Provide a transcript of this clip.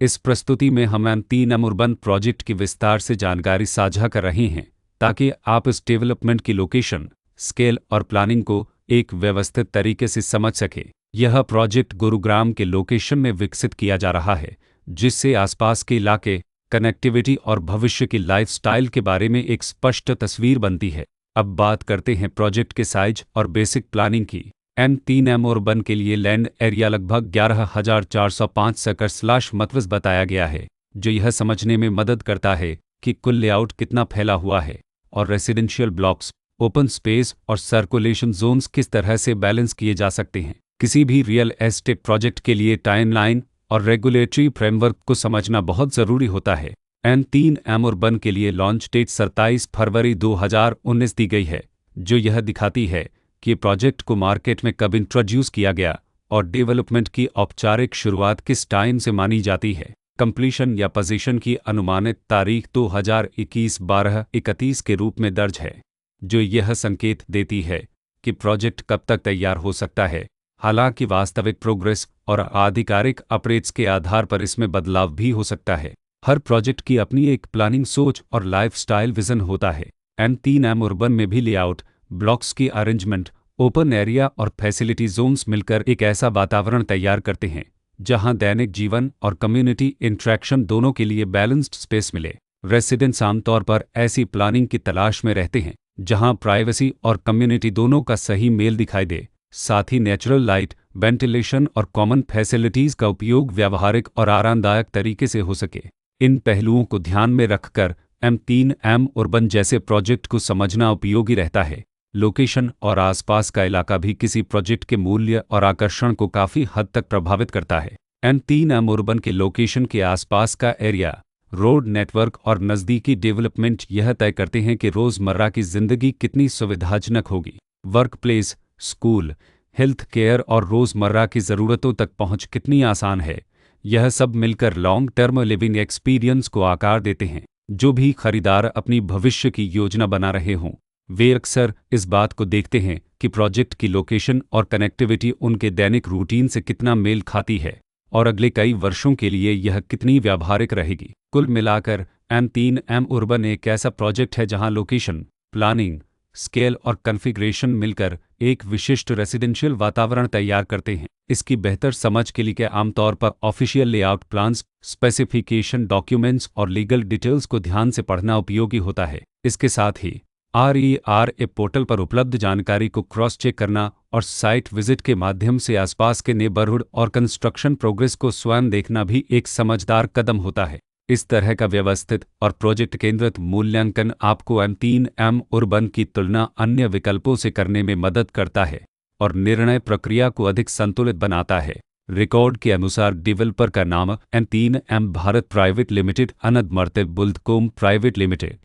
इस प्रस्तुति में हम M3M अर्बन प्रोजेक्ट की विस्तार से जानकारी साझा कर रहे हैं ताकि आप इस डेवलपमेंट की लोकेशन, स्केल और प्लानिंग को एक व्यवस्थित तरीके से समझ सकें। यह प्रोजेक्ट गुरुग्राम के लोकेशन में विकसित किया जा रहा है, जिससे आसपास के इलाके, कनेक्टिविटी और भविष्य की लाइफस्टाइल के बारे में एक स्पष्ट तस्वीर बनती है। अब बात करते हैं प्रोजेक्ट के साइज और बेसिक प्लानिंग की। M3M अर्बन के लिए लैंड एरिया लगभग 11,405 एकड़/मतवज बताया गया है, जो यह समझने में मदद करता है कि कुल लेआउट कितना फैला हुआ है और रेसिडेंशियल ब्लॉक्स, ओपन स्पेस और सर्कुलेशन जोन्स किस तरह से बैलेंस किए जा सकते हैं। किसी भी रियल एस्टेट प्रोजेक्ट के लिए टाइमलाइन और रेगुलेटरी फ्रेमवर्क को समझना बहुत ज़रूरी होता है। M3M अर्बन के लिए लॉन्च डेट 27 फरवरी 2019 दी गई है, जो यह दिखाती है कि प्रोजेक्ट को मार्केट में कब इंट्रोड्यूस किया गया और डेवलपमेंट की औपचारिक शुरुआत किस टाइम से मानी जाती है। कंप्लीशन या पोजीशन की अनुमानित तारीख 2021-12-31 के रूप में दर्ज है, जो यह संकेत देती है कि प्रोजेक्ट कब तक तैयार हो सकता है। हालांकि वास्तविक प्रोग्रेस और आधिकारिक अपडेट्स के आधार पर इसमें बदलाव भी हो सकता है। हर प्रोजेक्ट की अपनी एक प्लानिंग सोच और लाइफस्टाइल विजन होता है। M3M अर्बन में भी लेआउट, ब्लॉक्स की अरेंजमेंट, ओपन एरिया और फैसिलिटी जोन्स मिलकर एक ऐसा वातावरण तैयार करते हैं जहां दैनिक जीवन और कम्युनिटी इंटरेक्शन दोनों के लिए बैलेंस्ड स्पेस मिले। रेसिडेंट्स आमतौर पर ऐसी प्लानिंग की तलाश में रहते हैं जहां प्राइवेसी और कम्युनिटी दोनों का सही मेल दिखाई दे, साथ ही नेचुरल लाइट, वेंटिलेशन और कॉमन फैसिलिटीज़ का उपयोग व्यावहारिक और आरामदायक तरीके से हो सके। इन पहलुओं को ध्यान में रखकर M3M अर्बन जैसे प्रोजेक्ट को समझना उपयोगी रहता है। लोकेशन और आसपास का इलाका भी किसी प्रोजेक्ट के मूल्य और आकर्षण को काफ़ी हद तक प्रभावित करता है। M3M अर्बन के लोकेशन के आसपास का एरिया, रोड नेटवर्क और नज़दीकी डेवलपमेंट यह तय करते हैं कि रोज़मर्रा की ज़िंदगी कितनी सुविधाजनक होगी। Work place, school, health care और रोज़मर्रा की ज़रूरतों तक पहुँच कितनी आसान है। यह सब मिलकर लॉन्ग टर्म लिविंग एक्सपीरियंस को आकार देते हैं। जो भी खरीदार अपनी भविष्य की योजना बना रहे हों, वे अक्सर इस बात को देखते हैं कि प्रोजेक्ट की लोकेशन और कनेक्टिविटी उनके दैनिक रूटीन से कितना मेल खाती है और अगले कई वर्षों के लिए यह कितनी व्यावहारिक रहेगी। कुल मिलाकर M3M अर्बन एक ऐसा प्रोजेक्ट है जहां लोकेशन, प्लानिंग, स्केल और कॉन्फ़िगरेशन मिलकर एक विशिष्ट रेसिडेंशियल वातावरण तैयार करते हैं। इसकी बेहतर समझ के लिए आमतौर पर official layout plans, specification documents और लीगल डिटेल्स को ध्यान से पढ़ना उपयोगी होता है। इसके साथ ही RERA पोर्टल पर उपलब्ध जानकारी को क्रॉस चेक करना और साइट विजिट के माध्यम से आसपास के नेबरहुड और कंस्ट्रक्शन प्रोग्रेस को स्वयं देखना भी एक समझदार कदम होता है। इस तरह का व्यवस्थित और प्रोजेक्ट केंद्रित मूल्यांकन आपको M3M अर्बन की तुलना अन्य विकल्पों से करने में मदद करता है और निर्णय प्रक्रिया को अधिक संतुलित बनाता है। रिकॉर्ड के अनुसार डेवलपर का नाम M3M Bharat private limited, अनद मर्तेब बुल्दकोम private limited.